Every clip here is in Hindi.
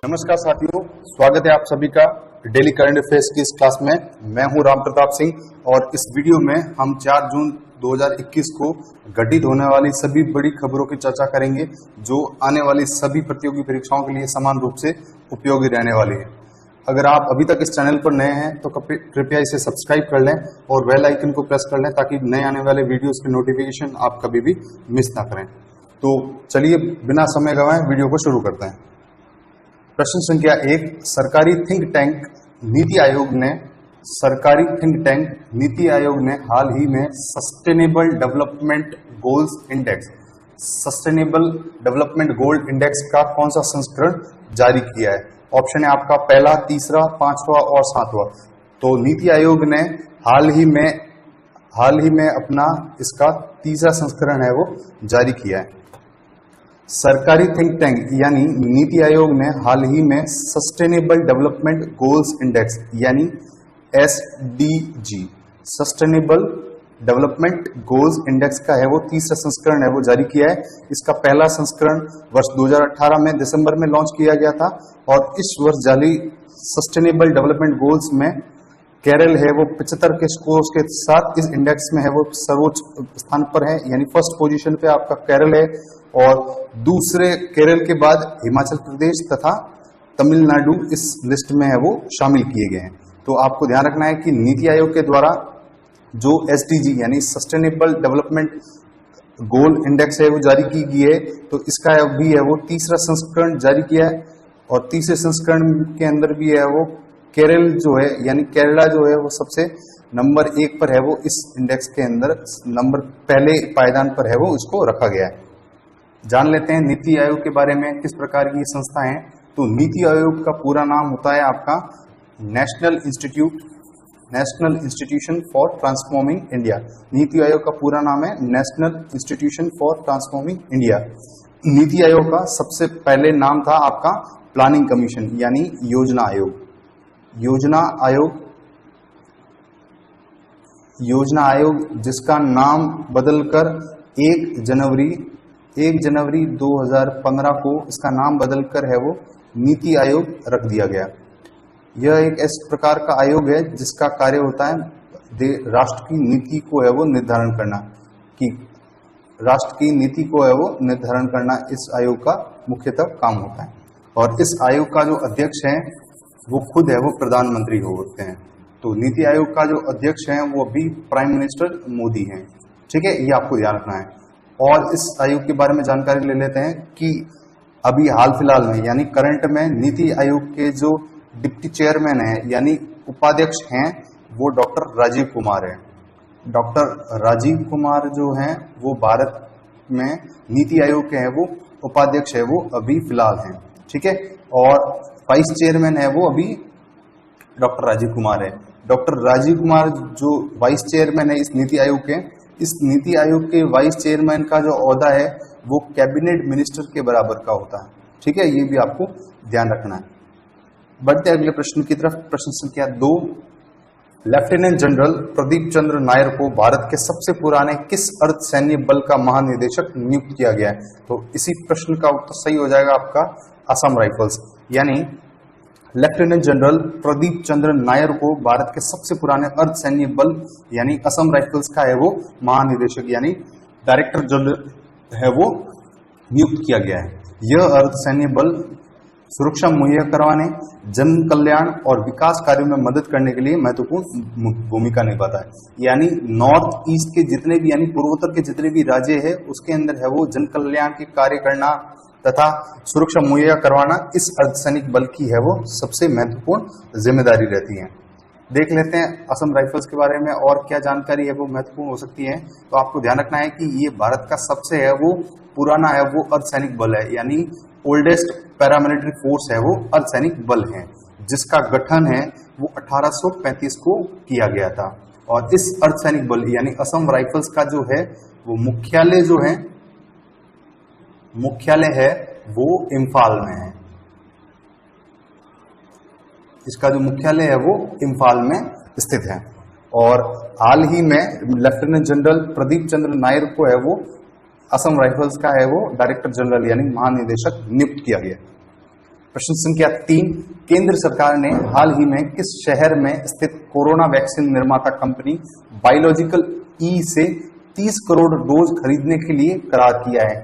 नमस्कार साथियों, स्वागत है आप सभी का डेली करंट अफेयर्स की इस क्लास में। मैं हूं राम प्रताप सिंह और इस वीडियो में हम 4 जून 2021 को घटित होने वाली सभी बड़ी खबरों की चर्चा करेंगे जो आने वाली सभी प्रतियोगी परीक्षाओं के लिए समान रूप से उपयोगी रहने वाली है। अगर आप अभी तक इस चैनल पर नए हैं तो कृपया इसे सब्सक्राइब कर लें और बेल आइकन को प्रेस कर लें ताकि नए आने वाले वीडियोस की नोटिफिकेशन आप कभी भी मिस ना करें। तो चलिए बिना समय गंवाए वीडियो को शुरू करते हैं। प्रश्न संख्या 1, सरकारी थिंक टैंक नीति आयोग ने हाल ही में सस्टेनेबल डेवलपमेंट गोल्ड इंडेक्स का कौन सा संस्करण जारी किया है? ऑप्शन है आपका पहला, तीसरा, पांचवा और सातवां। तो नीति आयोग ने हाल ही में अपना इसका तीसरा संस्करण है वो जारी किया है। सरकारी थिंक टैंक यानी नीति आयोग ने हाल ही में सस्टेनेबल डेवलपमेंट गोल्स इंडेक्स यानी SDG sustainable development goals index का है वो तीसरा संस्करण है वो जारी किया है। इसका पहला संस्करण वर्ष 2018 में दिसंबर में लॉन्च किया गया था और इस वर्ष जारी सस्टेनेबल डेवलपमेंट गोल्स में केरल है वो 75 के स्कोर्स के साथ इस इंडेक्स में है वो सर्वोच्च स्थान पर है, यानी फर्स्ट पोजीशन पे आपका केरल है और दूसरे केरल के बाद हिमाचल प्रदेश तथा तमिलनाडु इस लिस्ट में है वो शामिल किए गए हैं। तो आपको ध्यान रखना है कि नीति आयोग के द्वारा जो SDG यानी सस्टेनेबल डेवलपमेंट गोल इंडेक्स है वो जारी की गई है, तो इसका भी है वो तीसरा संस्करण जारी किया है और तीसरे संस्करण के अंदर भी है वो केरल जो है यानी केरला जो है वो सबसे नंबर 1 पर है वो इस इंडेक्स के अंदर नंबर पहले पायदान पर है वो इसको रखा गया है। जान लेते हैं नीति आयोग के बारे में, किस प्रकार की संस्था है। तो नीति आयोग का पूरा नाम होता है आपका national institution for transforming India. NITI Aayog का पूरा नाम है national institution for transforming India. NITI Aayog का सबसे पहले नाम था आपका प्लानिंग कमीशन यानी योजना आयोग जिसका नाम बदलकर 1 जनवरी 2015 को इसका नाम बदलकर है वो नीति आयोग रख दिया गया। यह एक इस प्रकार का आयोग है जिसका कार्य होता है राष्ट्र की नीति को है वो निर्धारण करना, इस आयोग का मुख्यतः काम होता है। और इस आयोग का जो अध्यक्ष है वो खुद है वो प्रधानमंत्री होते हैं। तो नीति आयोग का जो अध्यक्ष है वो भी प्राइम मिनिस्टर मोदी हैं। ठीक है, ये आपको ध्यान रखना है। और इस आयोग के बारे में जानकारी ले लेते हैं कि अभी हाल फिलहाल में यानी करंट में नीति आयोग के जो डिप्टी चेयरमैन है यानी उपाध्यक्ष हैं वो डॉक्टर राजीव कुमार है। डॉक्टर राजीव कुमार जो हैं वो भारत में नीति आयोग के हैं वो उपाध्यक्ष है वो अभी फिलहाल हैं। ठीक है, और वाइस चेयरमैन है वो अभी डॉक्टर राजीव कुमार है। डॉक्टर राजीव कुमार जो वाइस चेयरमैन है इस नीति आयोग के वाइस चेयरमैन का जो ओहदा है वो कैबिनेट मिनिस्टर के बराबर का होता है। ठीक है, ये भी आपको ध्यान रखना है। बढ़ते अगले प्रश्न की तरफ। प्रश्न संख्या 2, लेफ्टिनेंट जनरल प्रदीप चंद्र नायर को भारत के सबसे पुराने किस अर्ध सैन्य बल का महानिदेशक नियुक्त किया गया है? तो इसी प्रश्न का उत्तर सही हो जाएगा आपका असम राइफल्स। यानी लेफ्टिनेंट जनरल प्रदीप चंद्र नायर को भारत के सबसे पुराने अर्ध सैन्य बल यानी असम राइफल्स का है वो महानिदेशक यानी डायरेक्टर जनरल है वो नियुक्त किया गया है। यह अर्ध सैन्य बल सुरक्षा मुहैया करवाने, जन कल्याण और विकास कार्यों में मदद करने के लिए महत्वपूर्ण भूमिका निभाता है। यानी नॉर्थ ईस्ट के जितने भी यानी पूर्वोत्तर के जितने भी राज्य है उसके अंदर है वो जन कल्याण के कार्य करना तथा सुरक्षा मुहैया करवाना इस अर्धसैनिक बल की है वो सबसे महत्वपूर्ण जिम्मेदारी रहती है। देख लेते हैं असम राइफल्स के बारे में और क्या जानकारी है वो महत्वपूर्ण हो सकती है। तो आपको ध्यान रखना है कि ये भारत का सबसे है वो पुराना है वो अर्धसैनिक बल है, यानी ओल्डेस्ट पैरामिलिट्री फोर्स है वो अर्धसैनिक बल है, जिसका गठन है वो 1835 को किया गया था। और इस अर्धसैनिक बल यानी असम राइफल्स का जो है वो मुख्यालय है वो इम्फाल में है। इसका जो मुख्यालय है वो इम्फाल में स्थित है। और हाल ही में लेफ्टिनेंट जनरल प्रदीप चंद्र नायर को है वो असम राइफल्स का है वो डायरेक्टर जनरल यानी महानिदेशक नियुक्त किया गया। प्रश्न संख्या 3, केंद्र सरकार ने हाल ही में किस शहर में स्थित कोरोना वैक्सीन निर्माता कंपनी बायोलॉजिकल ई से 30 करोड़ डोज खरीदने के लिए करार किया है?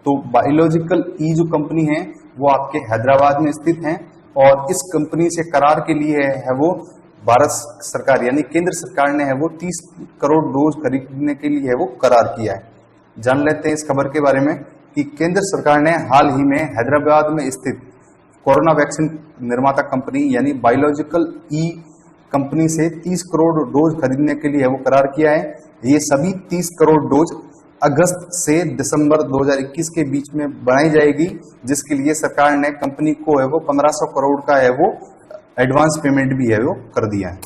तो बायोलॉजिकल ई जो कंपनी है वो आपके हैदराबाद में स्थित है और इस कंपनी से करार के लिए है वो भारत सरकार यानी केंद्र सरकार ने है वो 30 करोड़ डोज खरीदने के लिए है वो करार किया है। जान लेते हैं इस खबर के बारे में कि केंद्र सरकार ने हाल ही में हैदराबाद में स्थित कोरोना वैक्सीन निर्माता कंपनी यानी बायोलॉजिकल ई कंपनी से 30 करोड़ डोज खरीदने के लिए वो करार किया है। ये सभी 30 करोड़ डोज अगस्त से दिसंबर 2021 के बीच में बनाई जाएगी, जिसके लिए सरकार ने कंपनी को है वो 1500 करोड़ का है वो एडवांस पेमेंट भी है वो कर दिया है।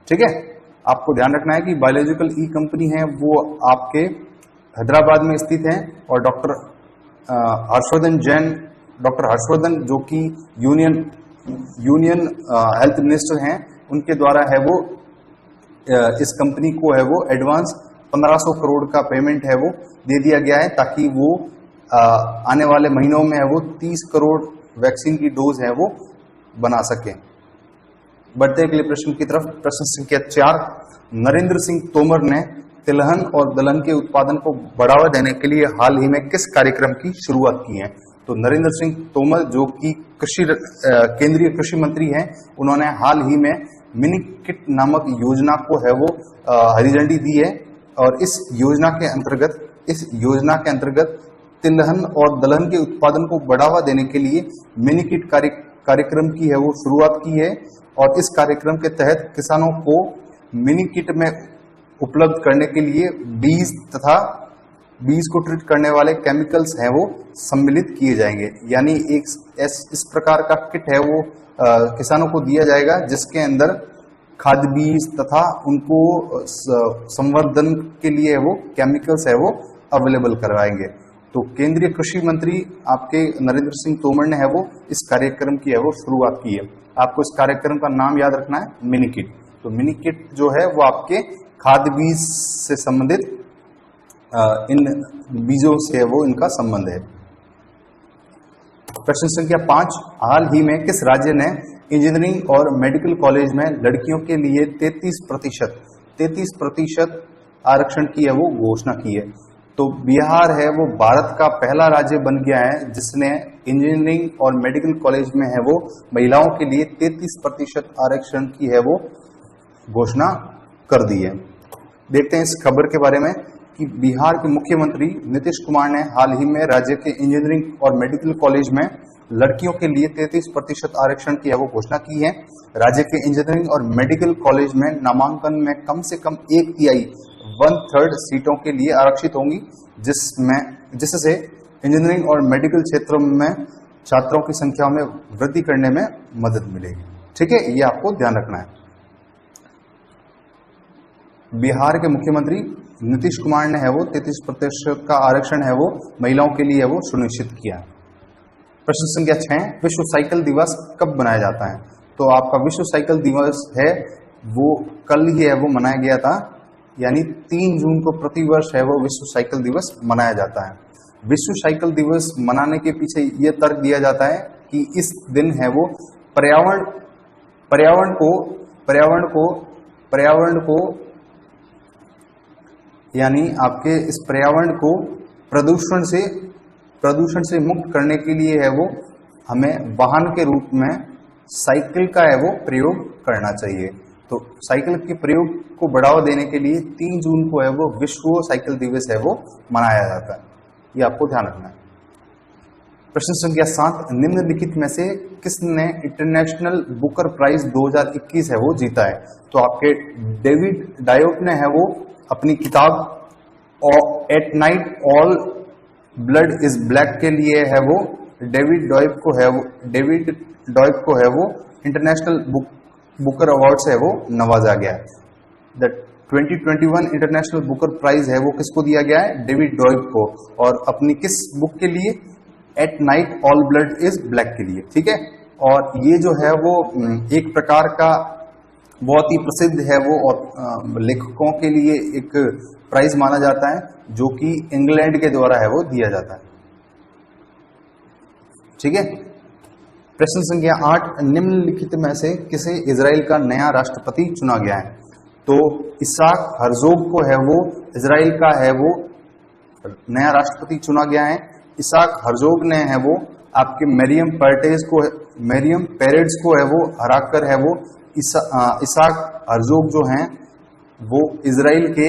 ठीक है, आपको ध्यान रखना है कि बायोलॉजिकल ई कंपनी है वो आपके हैदराबाद में स्थित है और डॉक्टर हर्षवर्धन जो कि यूनियन हेल्थ मिनिस्टर हैं, उनके द्वारा है वो इस कंपनी को है वो एडवांस 1500 करोड़ का पेमेंट है वो दे दिया गया है ताकि वो आने वाले महीनों में है वो 30 करोड़ वैक्सीन की डोज है वो बना सके। बढ़ते अगले प्रश्न की तरफ। प्रश्न संख्या 4, नरेंद्र सिंह तोमर ने तिलहन और दलहन के उत्पादन को बढ़ावा देने के लिए हाल ही में किस कार्यक्रम की शुरुआत की है? तो नरेंद्र सिंह तोमर जो कि केंद्रीय कृषि मंत्री हैं, उन्होंने हाल ही में मिनी किट नामक योजना को है वो हरी झंडी दी है और इस योजना के अंतर्गत तिलहन और दलहन के उत्पादन को बढ़ावा देने के लिए मिनी किट कार्यक्रम की है वो शुरुआत की है और इस कार्यक्रम के तहत किसानों को मिनी किट में उपलब्ध करने के लिए बीज को ट्रीट करने वाले केमिकल्स हैं वो सम्मिलित किए जाएंगे। यानी इस प्रकार का किट है वो किसानों को दिया जाएगा जिसके अंदर खाद बीज तथा उनको संवर्धन के लिए वो केमिकल्स है वो अवेलेबल करवाएंगे। तो केंद्रीय कृषि मंत्री आपके नरेंद्र सिंह तोमर ने है वो इस कार्यक्रम की है वो शुरुआत की है। आपको इस कार्यक्रम का नाम याद रखना है, मिनी किट। तो मिनी किट जो है वो आपके खाद बीज से संबंधित इन बीजों से वो इनका संबंध है। प्रश्न संख्या 5, हाल ही में किस राज्य ने इंजीनियरिंग और मेडिकल कॉलेज में लड़कियों के लिए 33% आरक्षण की है वो घोषणा की है? तो बिहार है वो भारत का पहला राज्य बन गया है जिसने इंजीनियरिंग और मेडिकल कॉलेज में है वो महिलाओं के लिए 33% आरक्षण की है वो घोषणा कर दी है। देखते हैं इस खबर के बारे में कि बिहार के मुख्यमंत्री नीतीश कुमार ने हाल ही में राज्य के इंजीनियरिंग और मेडिकल कॉलेज में लड़कियों के लिए 33% आरक्षण की है वो घोषणा की है। राज्य के इंजीनियरिंग और मेडिकल कॉलेज में नामांकन में कम से कम 1/3 सीटों के लिए आरक्षित होंगी, जिससे इंजीनियरिंग और मेडिकल क्षेत्रों में छात्रों की संख्या में वृद्धि करने में मदद मिलेगी। ठीक है, ये आपको ध्यान रखना है। बिहार के मुख्यमंत्री नीतीश कुमार ने है वो 33% का आरक्षण है वो महिलाओं के लिए है वो सुनिश्चित किया। प्रश्न संख्या 6, विश्व साइकिल दिवस कब मनाया जाता है? तो आपका विश्व साइकिल दिवस है वो कल ही है वो मनाया गया था, यानी 3 जून को प्रतिवर्ष है वो विश्व साइकिल दिवस मनाया जाता है। विश्व साइकिल दिवस मनाने के पीछे ये तर्क दिया जाता है कि इस दिन है वो पर्यावरण को यानी आपके इस पर्यावरण को प्रदूषण से मुक्त करने के लिए है वो हमें वाहन के रूप में साइकिल का है वो प्रयोग करना चाहिए। तो साइकिल के प्रयोग को बढ़ावा देने के लिए 3 जून को है वो विश्व साइकिल दिवस है वो मनाया जाता है। ये आपको ध्यान रखना है। प्रश्न संख्या 7, निम्नलिखित में से किसने इंटरनेशनल बुकर प्राइज 2021 है वो जीता है? तो आपके डेविड डायोक ने है वो अपनी किताब at night all blood is black के लिए है वो डेविड डॉयक को है वो इंटरनेशनल बुकर अवार्ड से है वो नवाजा गया है। द 2021 इंटरनेशनल बुकर प्राइज है वो किसको दिया गया है? डेविड डॉयक को। और अपनी किस बुक के लिए? At night all blood is black के लिए। ठीक है, और ये जो है वो एक प्रकार का बहुत ही प्रसिद्ध है वो और लेखकों के लिए एक प्राइज माना जाता है जो कि इंग्लैंड के द्वारा है वो दिया जाता है। ठीक है, प्रश्न संख्या 8, निम्नलिखित में से किसे इजराइल का नया राष्ट्रपति चुना गया है? तो इसाक हर्जोग को है वो इजराइल का है वो नया राष्ट्रपति चुना गया है। इसाक हर्जोग ने है वो आपके मरियम पेरेड्स को है वो हराकर है वो इसाक हर्जोग जो हैं वो इजराइल के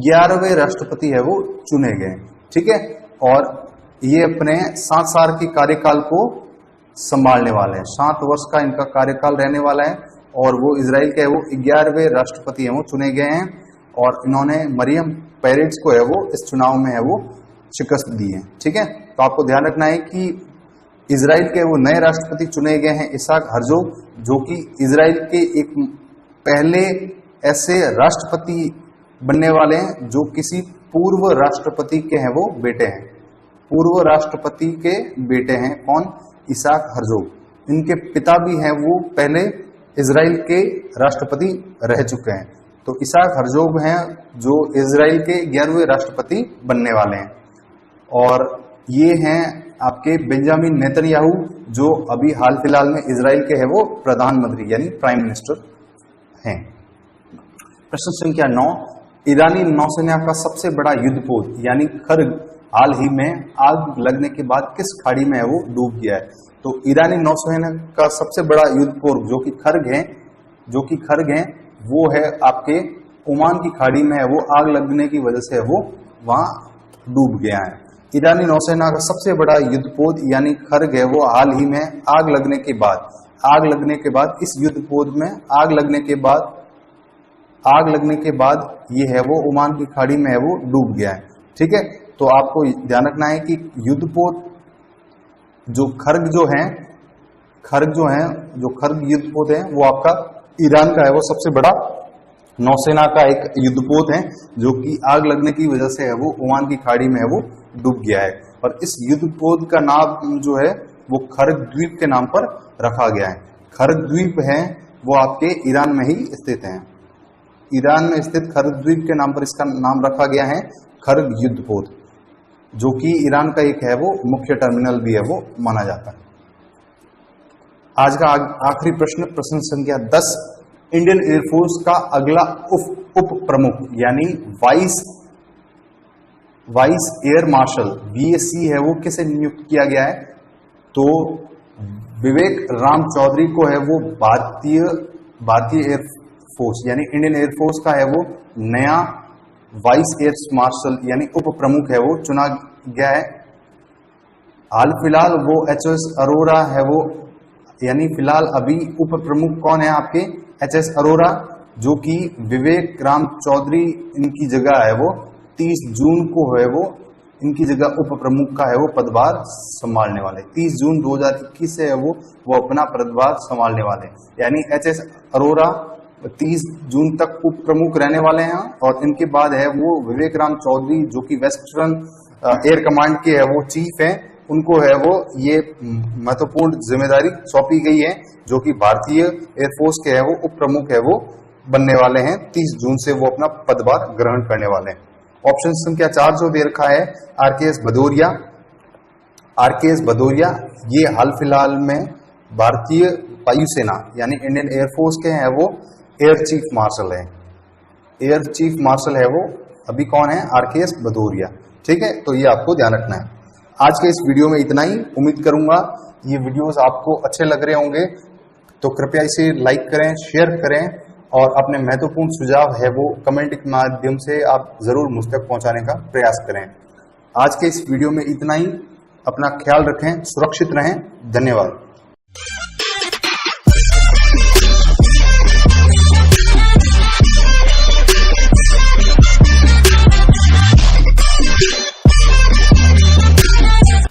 11वें राष्ट्रपति है वो चुने गए। ठीक है, और ये अपने 7 साल के कार्यकाल को संभालने वाले हैं। 7 वर्ष का इनका कार्यकाल रहने वाला है और वो इजराइल के वो 11वें राष्ट्रपति है वो चुने गए हैं और इन्होंने मरियम पेरेड्स को है वो इस चुनाव में है वो शिकस्त दी है। ठीक है, तो आपको ध्यान रखना है कि इजराइल के वो नए राष्ट्रपति चुने गए हैं इसाक हर्जोग, जो कि इजराइल के एक पहले ऐसे राष्ट्रपति बनने वाले हैं जो किसी पूर्व राष्ट्रपति के हैं वो बेटे हैं। पूर्व राष्ट्रपति के बेटे हैं कौन? Isaac Herzog. इनके पिता भी हैं वो पहले इजराइल के राष्ट्रपति रह चुके हैं। तो इसाक हर्जोग हैं जो इजराइल के 11वें राष्ट्रपति बनने वाले हैं। और ये हैं आपके बेंजामिन नेतन्याहू जो अभी हाल फिलहाल में इजराइल के है वो प्रधानमंत्री यानी प्राइम मिनिस्टर हैं। प्रश्न संख्या 9, ईरानी नौसेना का सबसे बड़ा युद्धपोत यानी खर्ग हाल ही में आग लगने के बाद किस खाड़ी में है वो डूब गया है? तो ईरानी नौसेना का सबसे बड़ा युद्धपोत जो कि खर्ग है वो है आपके ओमान की खाड़ी में है वो आग लगने की वजह से वो वहां डूब गया है। ईरानी नौसेना का सबसे बड़ा युद्धपोत यानी खर्ग है वो हाल ही में आग लगने के बाद इस युद्धपोत में आग लगने के बाद ये है वो ओमान की खाड़ी में है वो डूब गया है। ठीक है, तो आपको ध्यान रखना है कि युद्धपोत जो खर्ग युद्धपोत है वो आपका ईरान का है वो सबसे बड़ा नौसेना का एक युद्धपोत है जो कि आग लगने की वजह से है वो ओमान की खाड़ी में है वो डूब गया है। और इस युद्धपोत का नाम जो है वो खर्ग द्वीप के नाम पर रखा गया है। खर्ग द्वीप है वो आपके ईरान में ही स्थित है। ईरान में स्थित खर्ग द्वीप के नाम पर इसका नाम रखा गया है खर्ग युद्धपोत, जो कि ईरान का एक है वो मुख्य टर्मिनल भी है वो माना जाता है। आज का आखिरी प्रश्न संख्या 10, इंडियन एयरफोर्स का अगला उप प्रमुख यानी वाइस एयर मार्शल VSC है वो किसे नियुक्त किया गया है? तो विवेक राम चौधरी को है वो भारतीय एयरफोर्स यानी इंडियन एयरफोर्स का है वो नया वाइस एयर मार्शल यानी उप प्रमुख है वो चुना गया है। हाल फिलहाल वो HS अरोरा है वो यानी फिलहाल अभी उप प्रमुख कौन है आपके? HS अरोरा, जो कि विवेक राम चौधरी इनकी जगह है वो 30 जून को है वो इनकी जगह उप प्रमुख का है वो पदभार संभालने वाले। 30 जून 2021 से है वो अपना पदभार संभालने वाले, यानी HS अरोरा 30 जून तक उप प्रमुख रहने वाले हैं। और इनके बाद है वो विवेक राम चौधरी जो कि वेस्टर्न एयर कमांड के है वो चीफ हैं, उनको है वो ये महत्वपूर्ण जिम्मेदारी सौंपी गई है, जो कि भारतीय एयरफोर्स के है वो उप प्रमुख है वो बनने वाले हैं। 30 जून से वो अपना पदभार ग्रहण करने वाले हैं। ऑप्शन संख्या 4 जो दे रखा है RKS भदौरिया ये हाल फिलहाल में भारतीय वायुसेना यानी इंडियन एयरफोर्स के हैं वो एयर चीफ मार्शल है। एयर चीफ मार्शल है वो अभी कौन है? RKS भदौरिया। ठीक है, तो ये आपको ध्यान रखना है। आज के इस वीडियो में इतना ही। उम्मीद करूंगा ये वीडियोस आपको अच्छे लग रहे होंगे, तो कृपया इसे लाइक करें, शेयर करें और अपने महत्वपूर्ण सुझाव है वो कमेंट के माध्यम से आप जरूर मुझ तक पहुंचाने का प्रयास करें। आज के इस वीडियो में इतना ही। अपना ख्याल रखें, सुरक्षित रहें। धन्यवाद।